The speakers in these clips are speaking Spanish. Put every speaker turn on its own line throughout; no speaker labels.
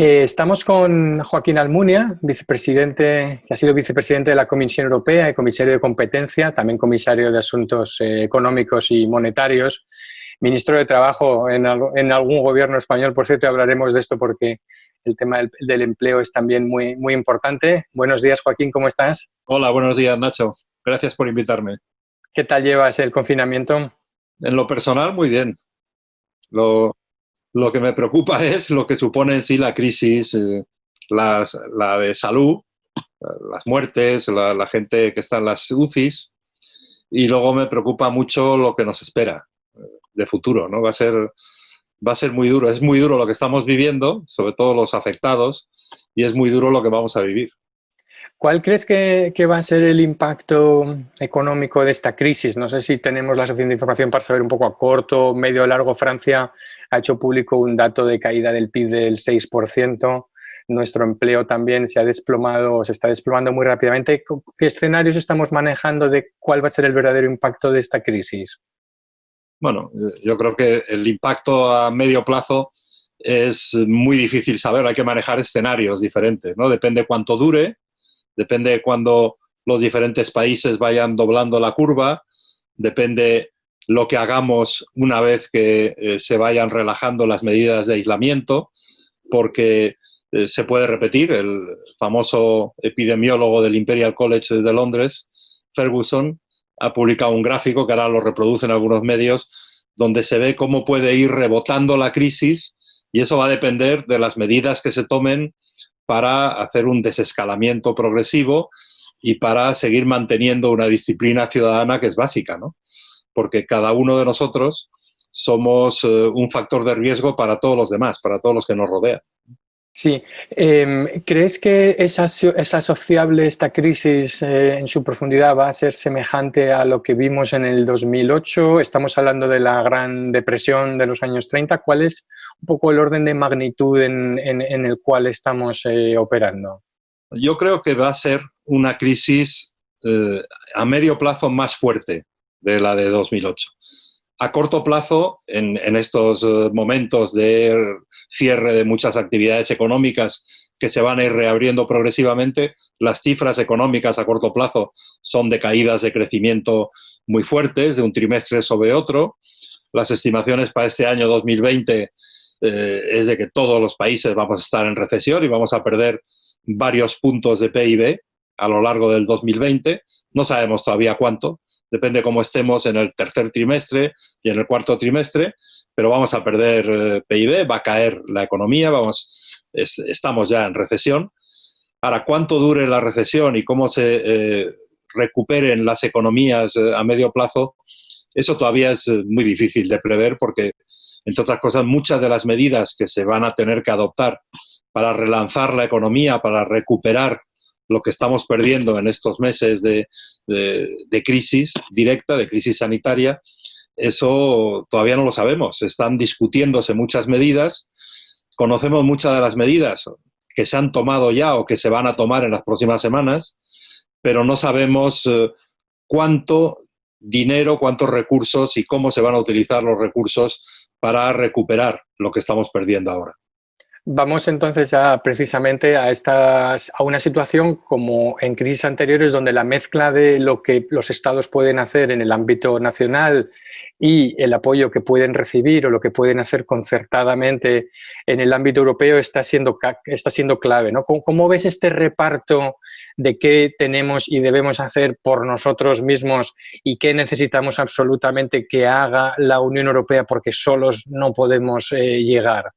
Estamos con Joaquín Almunia, vicepresidente, que ha sido vicepresidente de la Comisión Europea y comisario de competencia, también comisario de Asuntos Económicos y Monetarios, ministro de Trabajo en algún gobierno español. Por cierto, hablaremos de esto porque el tema del empleo es también muy importante. Buenos días, Joaquín, ¿cómo estás?
Hola, buenos días, Nacho. Gracias por invitarme.
¿Qué tal llevas el confinamiento?
En lo personal, muy bien. Lo que me preocupa es lo que supone en sí la crisis, la de salud, las muertes, la gente que está en las UCIs, y luego me preocupa mucho lo que nos espera de futuro, ¿no? Va a ser muy duro. Es muy duro lo que estamos viviendo, sobre todo los afectados, y es muy duro lo que vamos a vivir.
¿Cuál crees que va a ser el impacto económico de esta crisis? No sé si tenemos la suficiente información para saber un poco a corto, medio o largo. Francia ha hecho público un dato de caída del PIB del 6%. Nuestro empleo también se está desplomando muy rápidamente. ¿Qué escenarios estamos manejando de cuál va a ser el verdadero impacto de esta crisis?
Bueno, yo creo que el impacto a medio plazo es muy difícil saber. Hay que manejar escenarios diferentes, ¿no? Depende cuánto dure. Depende de cuándo los diferentes países vayan doblando la curva, depende lo que hagamos una vez que se vayan relajando las medidas de aislamiento, porque se puede repetir. El famoso epidemiólogo del Imperial College de Londres, Ferguson, ha publicado un gráfico que ahora lo reproducen algunos medios, donde se ve cómo puede ir rebotando la crisis, y eso va a depender de las medidas que se tomen para hacer un desescalamiento progresivo y para seguir manteniendo una disciplina ciudadana que es básica, ¿no? Porque cada uno de nosotros somos un factor de riesgo para todos los demás, para todos los que nos rodean.
Sí. ¿Crees que es asociable esta crisis en su profundidad va a ser semejante a lo que vimos en el 2008? Estamos hablando de la Gran Depresión de los años 30. ¿Cuál es un poco el orden de magnitud en el cual estamos operando?
Yo creo que va a ser una crisis a medio plazo más fuerte de la de 2008. A corto plazo, en estos momentos de cierre de muchas actividades económicas que se van a ir reabriendo progresivamente, las cifras económicas a corto plazo son de caídas de crecimiento muy fuertes, de un trimestre sobre otro. Las estimaciones para este año 2020 es de que todos los países vamos a estar en recesión y vamos a perder varios puntos de PIB a lo largo del 2020. No sabemos todavía cuánto. Depende cómo estemos en el tercer trimestre y en el cuarto trimestre, pero vamos a perder PIB, va a caer la economía, estamos ya en recesión. Ahora, cuánto dure la recesión y cómo se recuperen las economías a medio plazo, eso todavía es muy difícil de prever porque, entre otras cosas, muchas de las medidas que se van a tener que adoptar para relanzar la economía, para recuperar lo que estamos perdiendo en estos meses de crisis directa, de crisis sanitaria, eso todavía no lo sabemos. Están discutiéndose muchas medidas, conocemos muchas de las medidas que se han tomado ya o que se van a tomar en las próximas semanas, pero no sabemos cuánto dinero, cuántos recursos y cómo se van a utilizar los recursos para recuperar lo que estamos perdiendo ahora.
Vamos entonces precisamente a una situación como en crisis anteriores, donde la mezcla de lo que los estados pueden hacer en el ámbito nacional y el apoyo que pueden recibir o lo que pueden hacer concertadamente en el ámbito europeo está siendo clave, ¿no? ¿Cómo ves este reparto de qué tenemos y debemos hacer por nosotros mismos y qué necesitamos absolutamente que haga la Unión Europea porque solos no podemos llegar?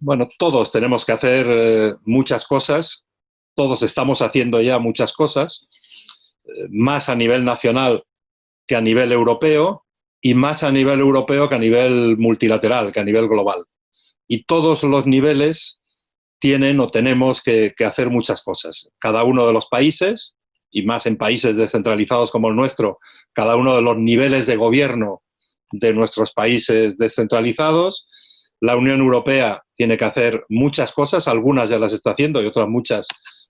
Bueno, todos tenemos que hacer muchas cosas, todos estamos haciendo ya muchas cosas, más a nivel nacional que a nivel europeo y más a nivel europeo que a nivel multilateral, que a nivel global. Y todos los niveles tienen o tenemos que hacer muchas cosas. Cada uno de los países, y más en países descentralizados como el nuestro, cada uno de los niveles de gobierno de nuestros países descentralizados. La Unión Europea tiene que hacer muchas cosas, algunas ya las está haciendo y otras muchas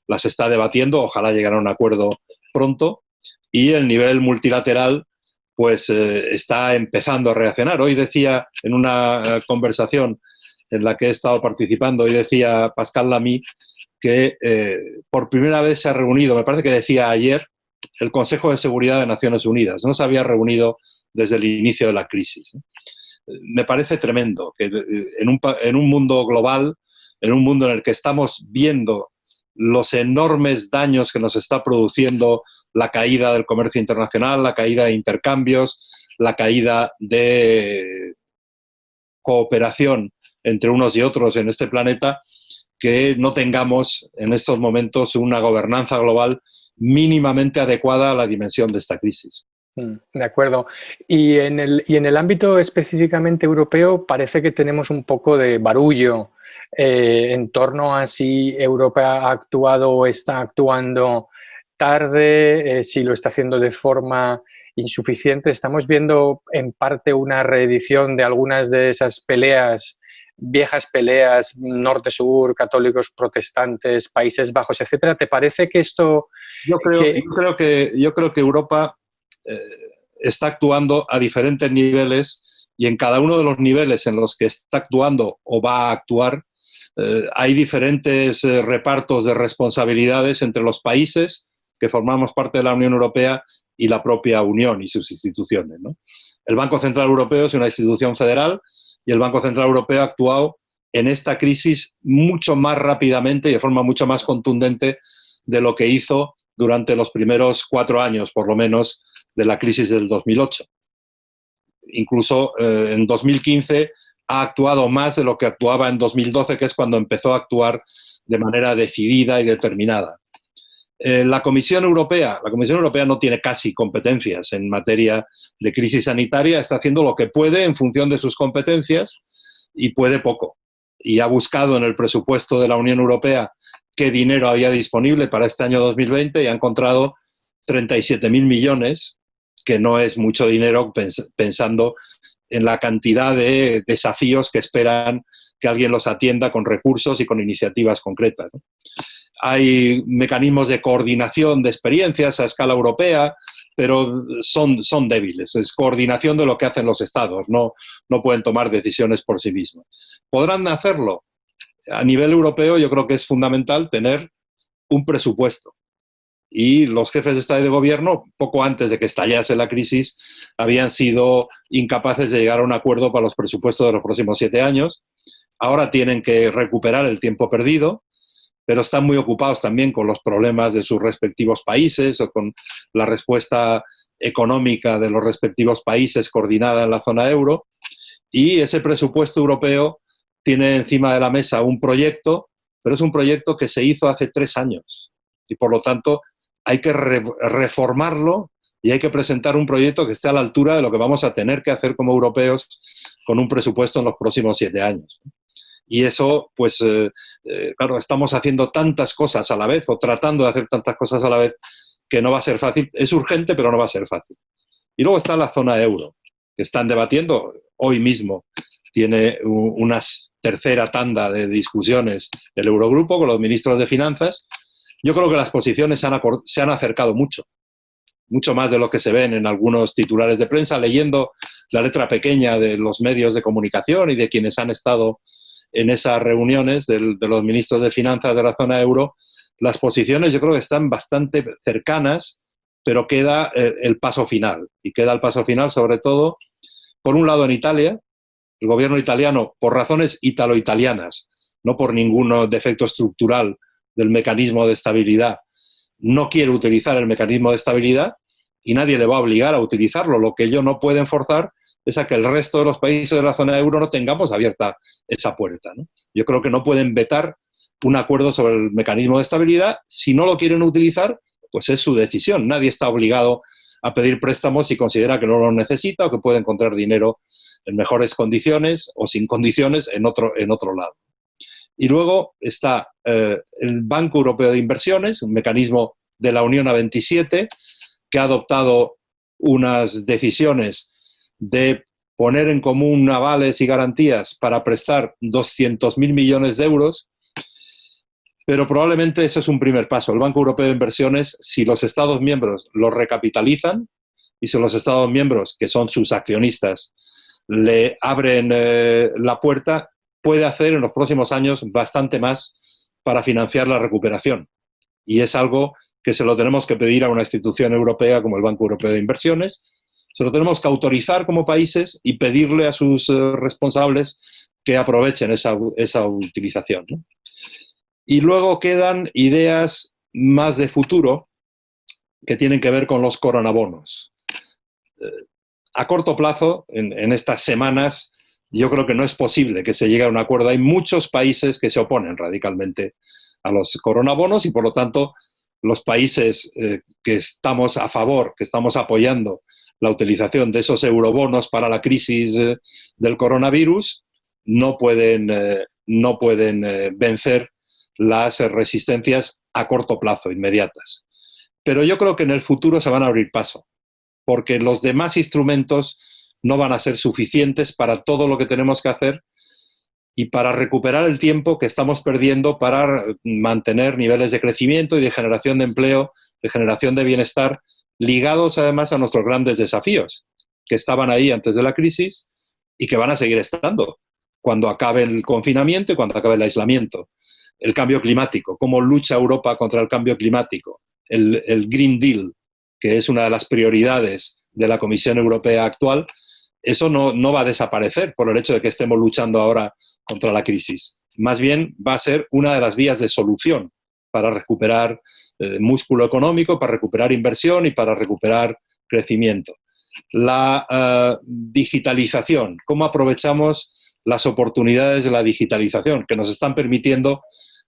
las está debatiendo, ojalá llegar a un acuerdo pronto. Y el nivel multilateral pues está empezando a reaccionar. Hoy decía en una conversación en la que he estado participando, y decía Pascal Lamy que por primera vez se ha reunido, me parece que decía ayer, el Consejo de Seguridad de Naciones Unidas. No se había reunido desde el inicio de la crisis. Me parece tremendo que en un mundo global, en un mundo en el que estamos viendo los enormes daños que nos está produciendo la caída del comercio internacional, la caída de intercambios, la caída de cooperación entre unos y otros en este planeta, que no tengamos en estos momentos una gobernanza global mínimamente adecuada a la dimensión de esta crisis.
De acuerdo. Y en el ámbito específicamente europeo parece que tenemos un poco de barullo en torno a si Europa ha actuado o está actuando tarde, si lo está haciendo de forma insuficiente. Estamos viendo en parte una reedición de algunas de esas peleas, viejas peleas, norte-sur, católicos, protestantes, Países Bajos, etcétera. ¿Te parece que esto...?
Yo creo que Europa está actuando a diferentes niveles, y en cada uno de los niveles en los que está actuando o va a actuar hay diferentes repartos de responsabilidades entre los países que formamos parte de la Unión Europea y la propia Unión y sus instituciones, ¿no? El Banco Central Europeo es una institución federal, y el Banco Central Europeo ha actuado en esta crisis mucho más rápidamente y de forma mucho más contundente de lo que hizo durante los primeros 4 años, por lo menos, de la crisis del 2008. Incluso en 2015 ha actuado más de lo que actuaba en 2012, que es cuando empezó a actuar de manera decidida y determinada. La Comisión Europea no tiene casi competencias en materia de crisis sanitaria, está haciendo lo que puede en función de sus competencias, y puede poco. Y ha buscado en el presupuesto de la Unión Europea qué dinero había disponible para este año 2020 y ha encontrado 37.000 millones, que no es mucho dinero pensando en la cantidad de desafíos que esperan que alguien los atienda con recursos y con iniciativas concretas, ¿no? Hay mecanismos de coordinación de experiencias a escala europea, pero son débiles. Es coordinación de lo que hacen los Estados, no pueden tomar decisiones por sí mismos. ¿Podrán hacerlo? A nivel europeo yo creo que es fundamental tener un presupuesto. Y los jefes de Estado y de Gobierno, poco antes de que estallase la crisis, habían sido incapaces de llegar a un acuerdo para los presupuestos de los próximos 7 años. Ahora tienen que recuperar el tiempo perdido, pero están muy ocupados también con los problemas de sus respectivos países o con la respuesta económica de los respectivos países coordinada en la zona euro. Y ese presupuesto europeo tiene encima de la mesa un proyecto, pero es un proyecto que se hizo hace 3 años. Y por lo tanto hay que reformarlo y hay que presentar un proyecto que esté a la altura de lo que vamos a tener que hacer como europeos con un presupuesto en los próximos 7 años. Y eso, pues, claro, estamos haciendo tantas cosas a la vez, o tratando de hacer tantas cosas a la vez, que no va a ser fácil. Es urgente, pero no va a ser fácil. Y luego está la zona euro, que están debatiendo hoy mismo. Tiene una tercera tanda de discusiones el Eurogrupo con los ministros de Finanzas. Yo creo que las posiciones se han acercado mucho más de lo que se ven en algunos titulares de prensa, leyendo la letra pequeña de los medios de comunicación y de quienes han estado en esas reuniones de los ministros de Finanzas de la zona euro. Las posiciones yo creo que están bastante cercanas, pero queda el paso final. Y queda el paso final sobre todo, por un lado en Italia, el gobierno italiano, por razones italo-italianas, no por ningún defecto estructural del mecanismo de estabilidad, no quiere utilizar el mecanismo de estabilidad y nadie le va a obligar a utilizarlo. Lo que ellos no pueden forzar es a que el resto de los países de la zona euro no tengamos abierta esa puerta, ¿no? Yo creo que no pueden vetar un acuerdo sobre el mecanismo de estabilidad. Si no lo quieren utilizar, pues es su decisión. Nadie está obligado a pedir préstamos si considera que no lo necesita o que puede encontrar dinero en mejores condiciones o sin condiciones en otro lado. Y luego está el Banco Europeo de Inversiones, un mecanismo de la Unión a 27, que ha adoptado unas decisiones de poner en común avales y garantías para prestar 200.000 millones de euros, pero probablemente ese es un primer paso. El Banco Europeo de Inversiones, si los Estados miembros lo recapitalizan y si los Estados miembros, que son sus accionistas, le abren la puerta, puede hacer en los próximos años bastante más para financiar la recuperación. Y es algo que se lo tenemos que pedir a una institución europea como el Banco Europeo de Inversiones. Se lo tenemos que autorizar como países y pedirle a sus responsables que aprovechen esa utilización, ¿no? Y luego quedan ideas más de futuro que tienen que ver con los coronabonos. A corto plazo, en estas semanas, yo creo que no es posible que se llegue a un acuerdo. Hay muchos países que se oponen radicalmente a los coronabonos y, por lo tanto, los países que estamos a favor, que estamos apoyando la utilización de esos eurobonos para la crisis del coronavirus, no pueden vencer las resistencias a corto plazo, inmediatas. Pero yo creo que en el futuro se van a abrir paso, porque los demás instrumentos no van a ser suficientes para todo lo que tenemos que hacer y para recuperar el tiempo que estamos perdiendo para mantener niveles de crecimiento y de generación de empleo, de generación de bienestar, ligados además a nuestros grandes desafíos, que estaban ahí antes de la crisis y que van a seguir estando cuando acabe el confinamiento y cuando acabe el aislamiento. El cambio climático, cómo lucha Europa contra el cambio climático, el Green Deal, que es una de las prioridades de la Comisión Europea actual, eso no va a desaparecer por el hecho de que estemos luchando ahora contra la crisis. Más bien va a ser una de las vías de solución para recuperar músculo económico, para recuperar inversión y para recuperar crecimiento. La digitalización, cómo aprovechamos las oportunidades de la digitalización que nos están permitiendo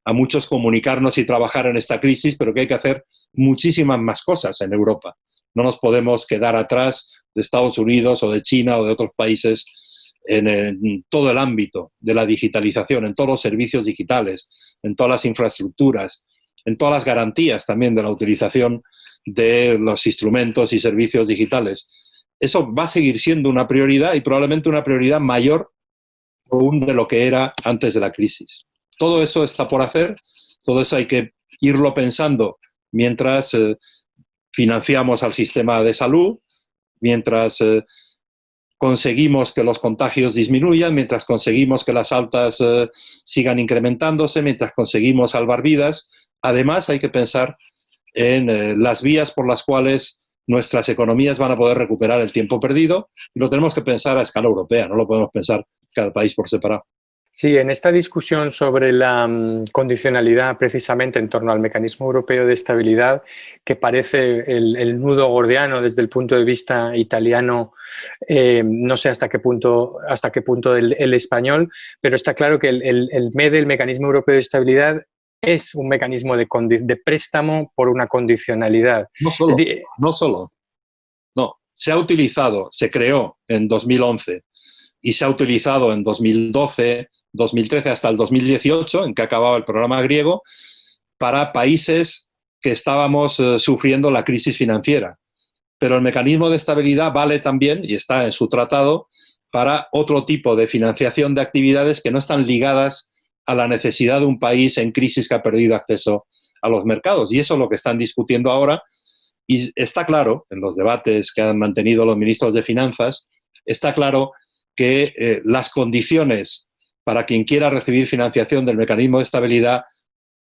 a muchos comunicarnos y trabajar en esta crisis, pero que hay que hacer muchísimas más cosas en Europa. No nos podemos quedar atrás de Estados Unidos o de China o de otros países en todo el ámbito de la digitalización, en todos los servicios digitales, en todas las infraestructuras, en todas las garantías también de la utilización de los instrumentos y servicios digitales. Eso va a seguir siendo una prioridad y probablemente una prioridad mayor aún de lo que era antes de la crisis. Todo eso está por hacer, todo eso hay que irlo pensando mientras financiamos al sistema de salud, mientras conseguimos que los contagios disminuyan, mientras conseguimos que las altas sigan incrementándose, mientras conseguimos salvar vidas. Además, hay que pensar en las vías por las cuales nuestras economías van a poder recuperar el tiempo perdido y lo tenemos que pensar a escala europea, no lo podemos pensar cada país por separado.
Sí, en esta discusión sobre la condicionalidad precisamente en torno al mecanismo europeo de estabilidad, que parece el nudo gordiano desde el punto de vista italiano, no sé hasta qué punto el español, pero está claro que el MEDE, el mecanismo europeo de estabilidad, es un mecanismo de préstamo por una condicionalidad.
No, se ha utilizado, se creó en 2011 y se ha utilizado en 2012, 2013 hasta el 2018, en que acababa el programa griego, para países que estábamos sufriendo la crisis financiera. Pero el mecanismo de estabilidad vale también, y está en su tratado, para otro tipo de financiación de actividades que no están ligadas a la necesidad de un país en crisis que ha perdido acceso a los mercados. Y eso es lo que están discutiendo ahora. Y está claro, en los debates que han mantenido los ministros de Finanzas, está claro que las condiciones para quien quiera recibir financiación del mecanismo de estabilidad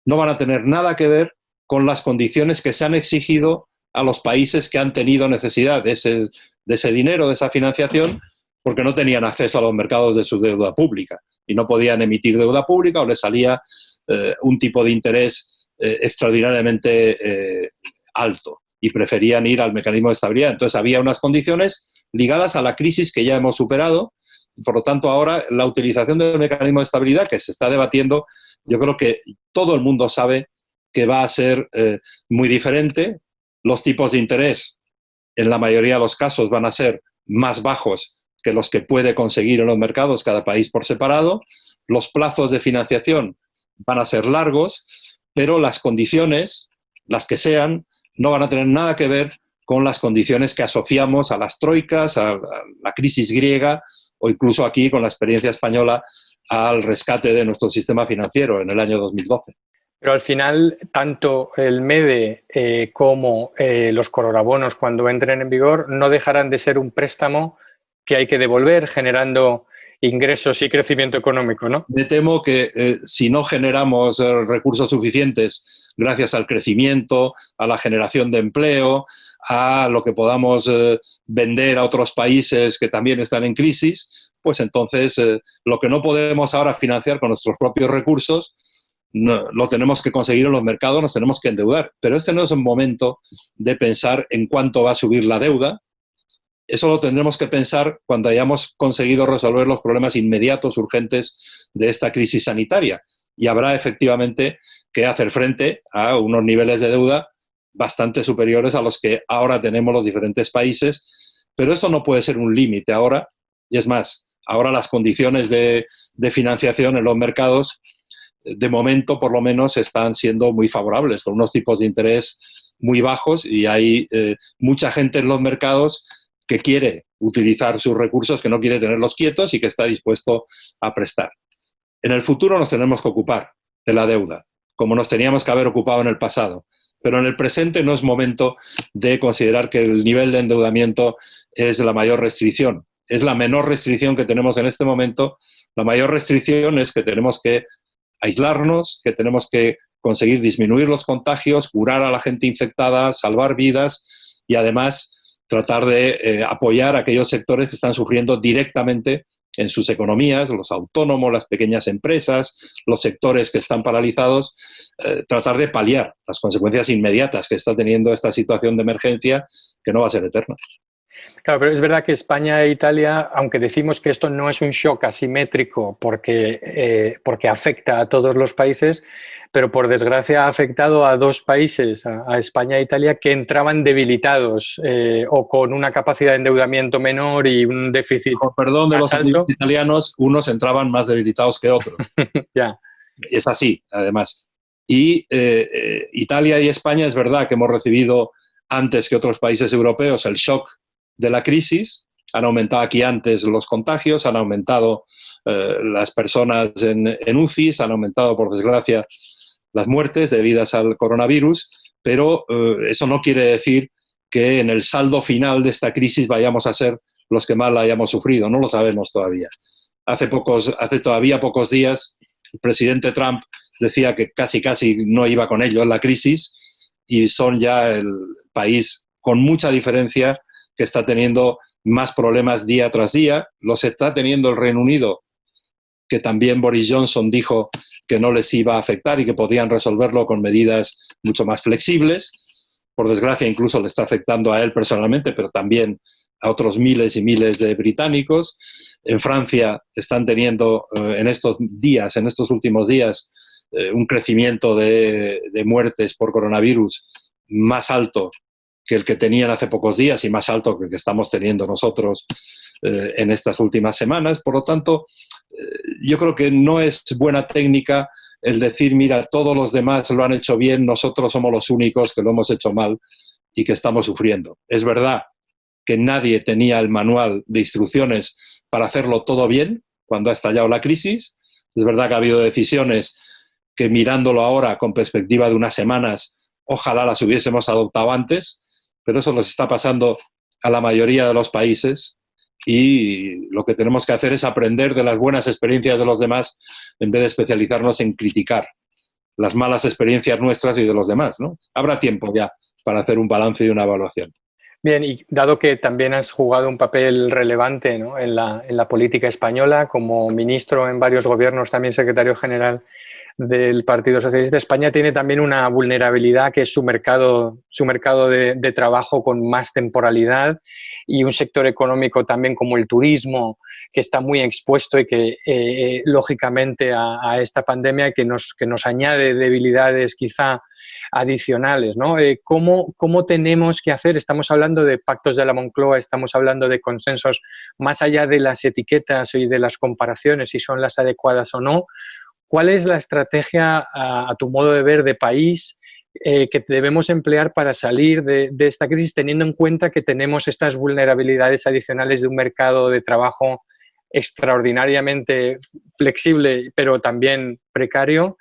no van a tener nada que ver con las condiciones que se han exigido a los países que han tenido necesidad de ese dinero, de esa financiación, porque no tenían acceso a los mercados de su deuda pública y no podían emitir deuda pública o les salía un tipo de interés extraordinariamente alto y preferían ir al mecanismo de estabilidad. Entonces había unas condiciones ligadas a la crisis que ya hemos superado. Por lo tanto, ahora la utilización del mecanismo de estabilidad que se está debatiendo, yo creo que todo el mundo sabe que va a ser muy diferente. Los tipos de interés, en la mayoría de los casos, van a ser más bajos que los que puede conseguir en los mercados cada país por separado. Los plazos de financiación van a ser largos, pero las condiciones, las que sean, no van a tener nada que ver con las condiciones que asociamos a las troicas, a la crisis griega o incluso aquí con la experiencia española al rescate de nuestro sistema financiero en el año 2012.
Pero al final, tanto el MEDE como los coronabonos, cuando entren en vigor, no dejarán de ser un préstamo que hay que devolver, generando ingresos y crecimiento económico, ¿no?
Me temo que si no generamos recursos suficientes gracias al crecimiento, a la generación de empleo, a lo que podamos vender a otros países que también están en crisis, pues entonces lo que no podemos ahora financiar con nuestros propios recursos, no, lo tenemos que conseguir en los mercados, nos tenemos que endeudar. Pero este no es un momento de pensar en cuánto va a subir la deuda. Eso lo tendremos que pensar cuando hayamos conseguido resolver los problemas inmediatos, urgentes de esta crisis sanitaria. Y habrá efectivamente que hacer frente a unos niveles de deuda bastante superiores a los que ahora tenemos los diferentes países. Pero esto no puede ser un límite ahora. Y es más, ahora las condiciones de financiación en los mercados, de momento por lo menos, están siendo muy favorables, con unos tipos de interés muy bajos, y hay mucha gente en los mercados que quiere utilizar sus recursos, que no quiere tenerlos quietos y que está dispuesto a prestar. En el futuro nos tenemos que ocupar de la deuda, como nos teníamos que haber ocupado en el pasado. Pero en el presente no es momento de considerar que el nivel de endeudamiento es la mayor restricción. Es la menor restricción que tenemos en este momento. La mayor restricción es que tenemos que aislarnos, que tenemos que conseguir disminuir los contagios, curar a la gente infectada, salvar vidas y además tratar de apoyar a aquellos sectores que están sufriendo directamente en sus economías, los autónomos, las pequeñas empresas, los sectores que están paralizados, tratar de paliar las consecuencias inmediatas que está teniendo esta situación de emergencia, que no va a ser eterna.
Claro, pero es verdad que España e Italia, aunque decimos que esto no es un shock asimétrico porque afecta a todos los países, pero por desgracia ha afectado a dos países, a España e Italia, que entraban debilitados o con una capacidad de endeudamiento menor y un déficit
Con perdón de los
alto.
italianos, unos entraban más debilitados que otros.
Ya.
Es así, además. Y Italia y España, es verdad que hemos recibido antes que otros países europeos el shock de la crisis. Han aumentado aquí antes los contagios, han aumentado las personas en UCIs, han aumentado, por desgracia, las muertes debidas al coronavirus, pero eso no quiere decir que en el saldo final de esta crisis vayamos a ser los que más la hayamos sufrido. No lo sabemos todavía. Hace todavía pocos días, el presidente Trump decía que casi no iba con ello en la crisis, y son ya el país con mucha diferencia que está teniendo más problemas día tras día. Los está teniendo el Reino Unido, que también Boris Johnson dijo que no les iba a afectar y que podían resolverlo con medidas mucho más flexibles. Por desgracia, incluso le está afectando a él personalmente, pero también a otros miles y miles de británicos. En Francia están teniendo en estos últimos días, un crecimiento de muertes por coronavirus más alto que el que tenían hace pocos días y más alto que el que estamos teniendo nosotros en estas últimas semanas. Por lo tanto, yo creo que no es buena técnica el decir, mira, todos los demás lo han hecho bien, nosotros somos los únicos que lo hemos hecho mal y que estamos sufriendo. Es verdad que nadie tenía el manual de instrucciones para hacerlo todo bien cuando ha estallado la crisis. Es verdad que ha habido decisiones que, mirándolo ahora con perspectiva de unas semanas, ojalá las hubiésemos adoptado antes, pero eso les está pasando a la mayoría de los países, y lo que tenemos que hacer es aprender de las buenas experiencias de los demás en vez de especializarnos en criticar las malas experiencias nuestras y de los demás, ¿no? Habrá tiempo ya para hacer un balance y una evaluación.
Bien, y dado que también has jugado un papel relevante, ¿no?, en la política española, como ministro en varios gobiernos, también secretario general del Partido Socialista, España tiene también una vulnerabilidad, que es su mercado de trabajo con más temporalidad, y un sector económico también como el turismo, que está muy expuesto y que lógicamente a esta pandemia que nos añade debilidades quizá adicionales, ¿no? ¿Cómo tenemos que hacer? Estamos hablando de pactos de la Moncloa, estamos hablando de consensos más allá de las etiquetas y de las comparaciones, si son las adecuadas o no. ¿Cuál es la estrategia, a tu modo de ver, de país que debemos emplear para salir de esta crisis, teniendo en cuenta que tenemos estas vulnerabilidades adicionales de un mercado de trabajo extraordinariamente flexible, pero también precario,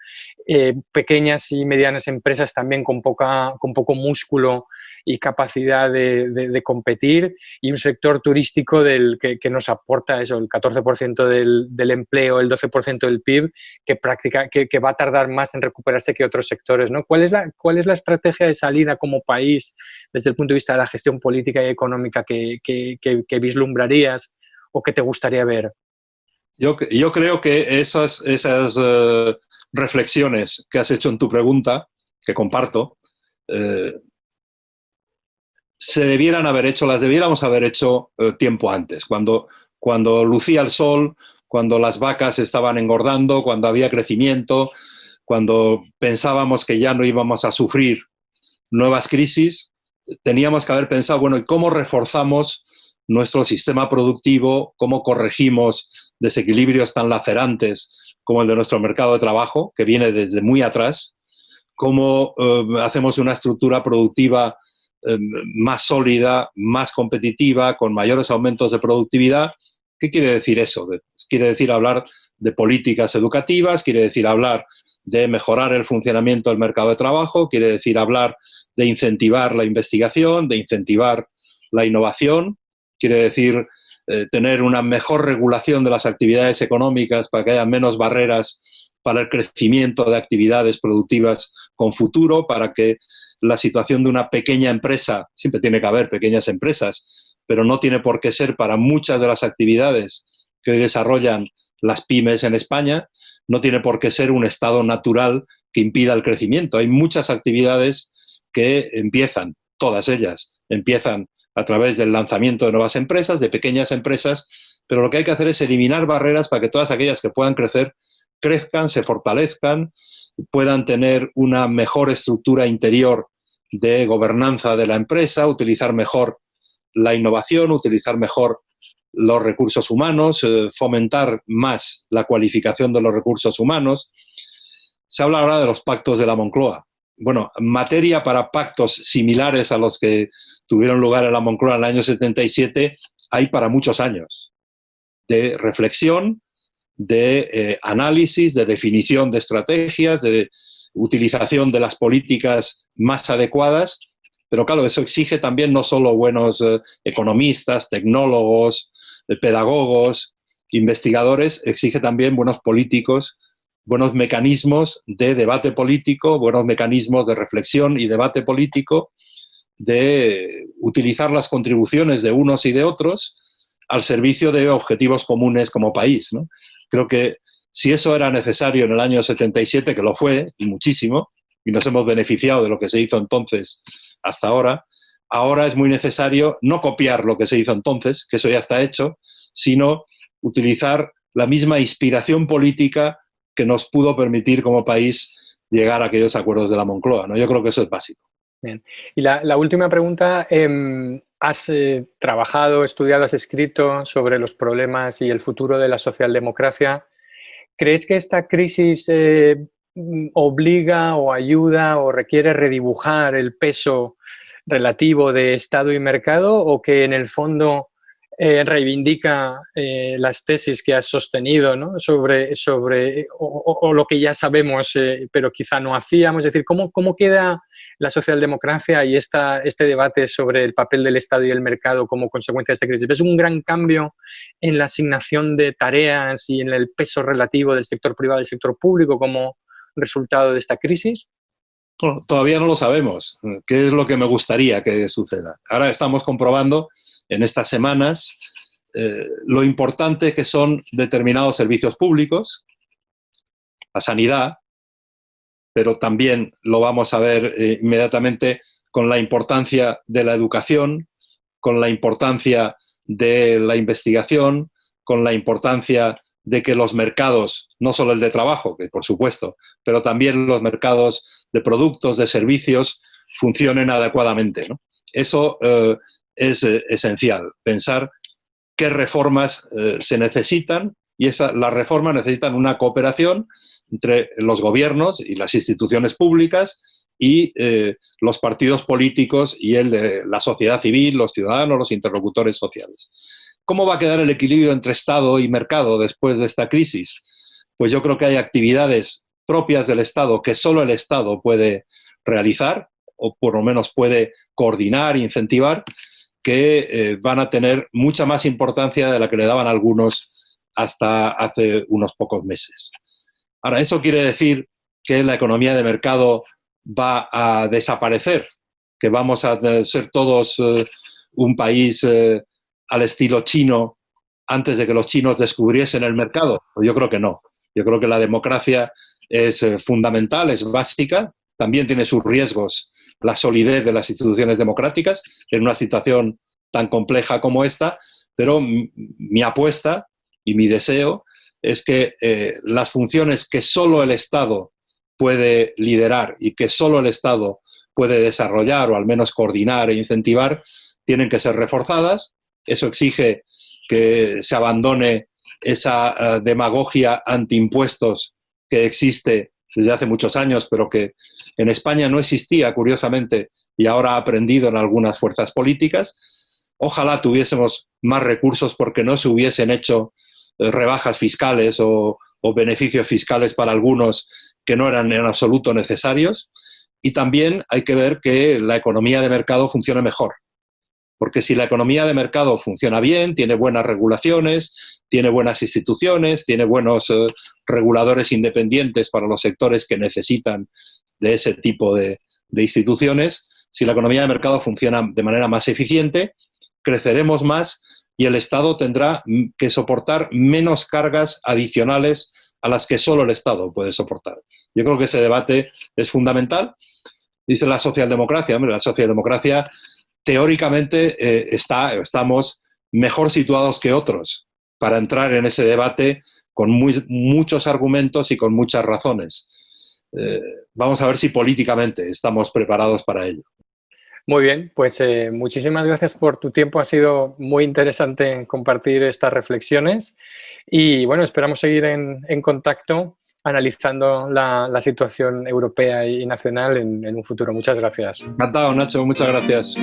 pequeñas y medianas empresas también con poco músculo y capacidad de competir, y un sector turístico que nos aporta eso, el 14% del empleo, el 12% del PIB, que va a tardar más en recuperarse que otros sectores, ¿no? ¿Cuál es la estrategia de salida como país desde el punto de vista de la gestión política y económica que vislumbrarías o que te gustaría ver?
Yo creo que esas reflexiones que has hecho en tu pregunta, que comparto, las debiéramos haber hecho tiempo antes, cuando lucía el sol, cuando las vacas estaban engordando, cuando había crecimiento, cuando pensábamos que ya no íbamos a sufrir nuevas crisis. Teníamos que haber pensado, bueno, ¿y cómo reforzamos nuestro sistema productivo? ¿Cómo corregimos desequilibrios tan lacerantes como el de nuestro mercado de trabajo, que viene desde muy atrás? ¿Cómo hacemos una estructura productiva más sólida, más competitiva, con mayores aumentos de productividad? ¿Qué quiere decir eso? Quiere decir hablar de políticas educativas, quiere decir hablar de mejorar el funcionamiento del mercado de trabajo, quiere decir hablar de incentivar la investigación, de incentivar la innovación, quiere decir tener una mejor regulación de las actividades económicas para que haya menos barreras para el crecimiento de actividades productivas con futuro, para que la situación de una pequeña empresa, siempre tiene que haber pequeñas empresas, pero no tiene por qué ser para muchas de las actividades que hoy desarrollan las pymes en España, no tiene por qué ser un estado natural que impida el crecimiento. Hay muchas actividades que empiezan, todas ellas, empiezan a través del lanzamiento de nuevas empresas, de pequeñas empresas, pero lo que hay que hacer es eliminar barreras para que todas aquellas que puedan crecer, crezcan, se fortalezcan, puedan tener una mejor estructura interior de gobernanza de la empresa, utilizar mejor la innovación, utilizar mejor los recursos humanos, fomentar más la cualificación de los recursos humanos. Se habla ahora de los pactos de la Moncloa. Bueno, materia para pactos similares a los que tuvieron lugar en la Moncloa en el año 77 hay para muchos años, de reflexión, de análisis, de definición de estrategias, de utilización de las políticas más adecuadas. Pero claro, eso exige también no solo buenos economistas, tecnólogos, pedagogos, investigadores, exige también buenos políticos, buenos mecanismos de debate político, buenos mecanismos de reflexión y debate político, de utilizar las contribuciones de unos y de otros al servicio de objetivos comunes como país, ¿no? Creo que si eso era necesario en el año 77, que lo fue, y muchísimo, y nos hemos beneficiado de lo que se hizo entonces hasta ahora, ahora es muy necesario no copiar lo que se hizo entonces, que eso ya está hecho, sino utilizar la misma inspiración política que nos pudo permitir como país llegar a aquellos acuerdos de la Moncloa, ¿no? Yo creo que eso es básico.
Bien. Y la última pregunta, ¿has trabajado, estudiado, has escrito sobre los problemas y el futuro de la socialdemocracia? ¿Crees que esta crisis obliga o ayuda o requiere redibujar el peso relativo de Estado y mercado, o que en el fondo reivindica las tesis que has sostenido, ¿no? sobre o lo que ya sabemos, pero quizá no hacíamos? Es decir, ¿cómo queda la socialdemocracia y este debate sobre el papel del Estado y el mercado como consecuencia de esta crisis? ¿Ves un gran cambio en la asignación de tareas y en el peso relativo del sector privado y del sector público como resultado de esta crisis?
Bueno, todavía no lo sabemos. ¿Qué es lo que me gustaría que suceda? Ahora estamos comprobando en estas semanas lo importante que son determinados servicios públicos, la sanidad, pero también lo vamos a ver inmediatamente con la importancia de la educación, con la importancia de la investigación, con la importancia de que los mercados, no solo el de trabajo, que por supuesto, pero también los mercados de productos, de servicios, funcionen adecuadamente, ¿no? Eso es esencial, pensar qué reformas se necesitan, y las reformas necesitan una cooperación entre los gobiernos y las instituciones públicas y los partidos políticos y el de la sociedad civil, los ciudadanos, los interlocutores sociales. ¿Cómo va a quedar el equilibrio entre Estado y mercado después de esta crisis? Pues yo creo que hay actividades propias del Estado que solo el Estado puede realizar, o por lo menos puede coordinar, incentivar, que van a tener mucha más importancia de la que le daban algunos hasta hace unos pocos meses. Ahora, ¿eso quiere decir que la economía de mercado va a desaparecer? ¿Que vamos a ser todos un país al estilo chino antes de que los chinos descubriesen el mercado? Pues yo creo que no. Yo creo que la democracia es fundamental, es básica. También tiene sus riesgos la solidez de las instituciones democráticas en una situación tan compleja como esta, pero mi apuesta y mi deseo es que las funciones que solo el Estado puede liderar y que solo el Estado puede desarrollar o al menos coordinar e incentivar tienen que ser reforzadas. Eso exige que se abandone esa demagogia antiimpuestos que existe desde hace muchos años, pero que en España no existía, curiosamente, y ahora ha aprendido en algunas fuerzas políticas. Ojalá tuviésemos más recursos porque no se hubiesen hecho rebajas fiscales o beneficios fiscales para algunos que no eran en absoluto necesarios. Y también hay que ver que la economía de mercado funcione mejor. Porque si la economía de mercado funciona bien, tiene buenas regulaciones, tiene buenas instituciones, tiene buenos reguladores independientes para los sectores que necesitan de ese tipo de instituciones, si la economía de mercado funciona de manera más eficiente, creceremos más y el Estado tendrá que soportar menos cargas adicionales a las que solo el Estado puede soportar. Yo creo que ese debate es fundamental. Dice la socialdemocracia, hombre, la socialdemocracia teóricamente estamos mejor situados que otros para entrar en ese debate con muchos argumentos y con muchas razones. Vamos a ver si políticamente estamos preparados para ello.
Muy bien, pues muchísimas gracias por tu tiempo. Ha sido muy interesante compartir estas reflexiones y bueno, esperamos seguir en contacto analizando la situación europea y nacional en un futuro. Muchas gracias.
Encantado, Nacho. Muchas gracias.